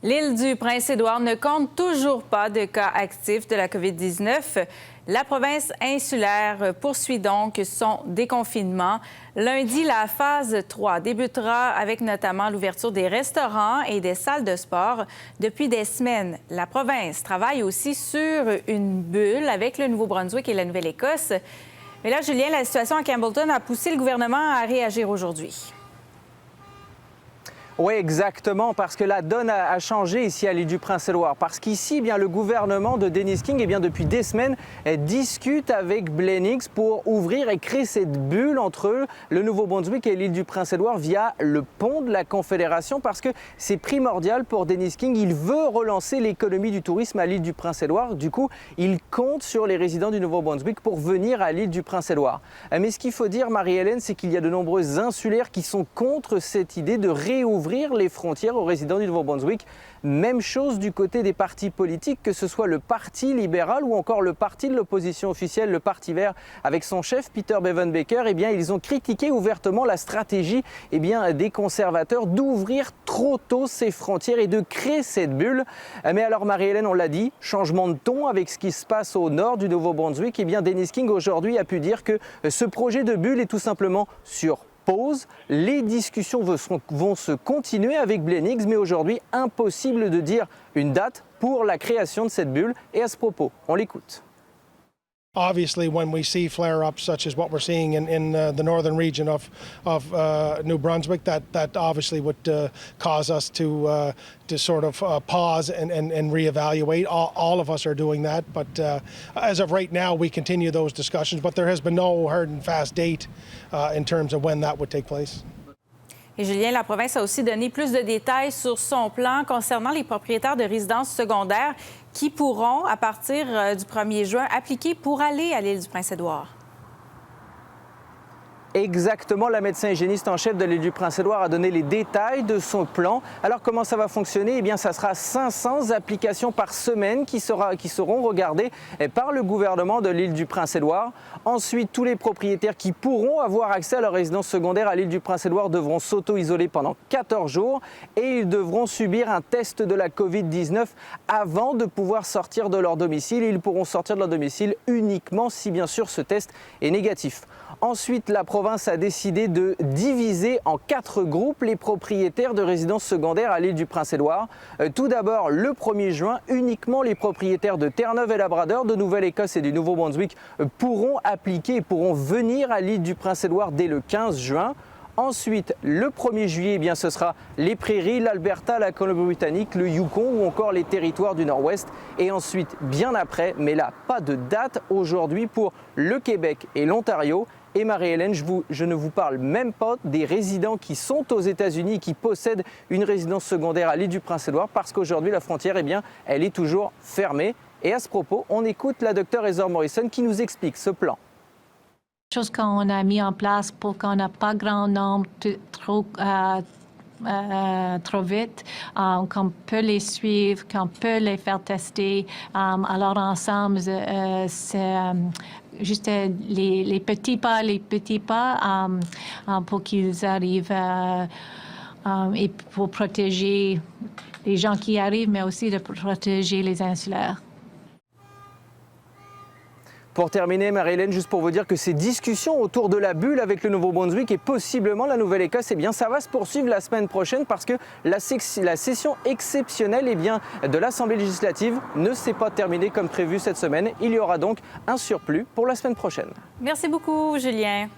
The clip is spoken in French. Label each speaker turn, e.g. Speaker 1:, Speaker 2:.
Speaker 1: L'île du Prince-Édouard ne compte toujours pas de cas actifs de la COVID-19. La province insulaire poursuit donc son déconfinement. Lundi, la phase 3 débutera avec notamment l'ouverture des restaurants et des salles de sport. Depuis des semaines, la province travaille aussi sur une bulle avec le Nouveau-Brunswick et la Nouvelle-Écosse. Mais là, Julien, la situation à Campbellton a poussé le gouvernement à réagir aujourd'hui.
Speaker 2: Oui, exactement, parce que la donne a changé ici à l'île du Prince-Édouard. Parce qu'ici, le gouvernement de Dennis King, depuis des semaines, discute avec Blenix pour ouvrir et créer cette bulle entre le Nouveau-Brunswick et l'île du Prince-Édouard via le pont de la Confédération, parce que c'est primordial pour Dennis King. Il veut relancer l'économie du tourisme à l'île du Prince-Édouard. Du coup, il compte sur les résidents du Nouveau-Brunswick pour venir à l'île du Prince-Édouard. Mais ce qu'il faut dire, Marie-Hélène, c'est qu'il y a de nombreux insulaires qui sont contre cette idée de réouvrir les frontières aux résidents du Nouveau-Brunswick. Même chose du côté des partis politiques, que ce soit le Parti libéral ou encore le parti de l'opposition officielle, le Parti vert, avec son chef Peter Bevan-Baker. Ils ont critiqué ouvertement la stratégie des conservateurs d'ouvrir trop tôt ces frontières et de créer cette bulle. Mais alors, Marie-Hélène, on l'a dit, changement de ton avec ce qui se passe au nord du Nouveau-Brunswick. Dennis King aujourd'hui a pu dire que ce projet de bulle est tout simplement sur pause. Les discussions vont se continuer avec Blenix, mais aujourd'hui, impossible de dire une date pour la création de cette bulle. Et à ce propos, on l'écoute.
Speaker 3: Obviously, when we see flare-ups such as what we're seeing in the northern region of New Brunswick, that obviously would cause us to sort of pause and reevaluate. All of us are doing that, but as of right now, we continue those discussions. But there has been no hard and fast date in terms of when that would take place.
Speaker 1: Et Julien, la province a aussi donné plus de détails sur son plan concernant les propriétaires de résidences secondaires qui pourront, à partir du 1er juin, appliquer pour aller à l'île du Prince-Édouard.
Speaker 2: Exactement, la médecin hygiéniste en chef de l'île du Prince-Édouard a donné les détails de son plan. Alors comment ça va fonctionner? Ça sera 500 applications par semaine qui seront regardées par le gouvernement de l'île du Prince-Édouard. Ensuite, tous les propriétaires qui pourront avoir accès à leur résidence secondaire à l'île du Prince-Édouard devront s'auto-isoler pendant 14 jours et ils devront subir un test de la COVID-19 avant de pouvoir sortir de leur domicile. Ils pourront sortir de leur domicile uniquement si bien sûr ce test est négatif. Ensuite, la province a décidé de diviser en 4 groupes les propriétaires de résidences secondaires à l'île du Prince-Édouard. Tout d'abord, le 1er juin, uniquement les propriétaires de Terre-Neuve et Labrador, de Nouvelle-Écosse et du Nouveau-Brunswick pourront appliquer et pourront venir à l'île du Prince-Édouard dès le 15 juin. Ensuite, le 1er juillet, ce sera les prairies, l'Alberta, la Colombie-Britannique, le Yukon ou encore les territoires du Nord-Ouest. Et ensuite, bien après, mais là, pas de date aujourd'hui pour le Québec et l'Ontario. Et Marie-Hélène, je ne vous parle même pas des résidents qui sont aux États-Unis et qui possèdent une résidence secondaire à l'île du Prince-Édouard parce qu'aujourd'hui, la frontière, elle est toujours fermée. Et à ce propos, on écoute la docteure Heather Morrison qui nous explique ce plan.
Speaker 4: Chose qu'on a mis en place pour qu'on n'a pas grand nombre trop vite, qu'on peut les suivre, qu'on peut les faire tester. Alors ensemble, c'est juste les petits pas pour qu'ils arrivent et pour protéger les gens qui arrivent, mais aussi de protéger les insulaires.
Speaker 2: Pour terminer, Marie-Hélène, juste pour vous dire que ces discussions autour de la bulle avec le Nouveau-Brunswick et possiblement la Nouvelle-Écosse, ça va se poursuivre la semaine prochaine parce que la session exceptionnelle de l'Assemblée législative ne s'est pas terminée comme prévu cette semaine. Il y aura donc un surplus pour la semaine prochaine.
Speaker 1: Merci beaucoup, Julien.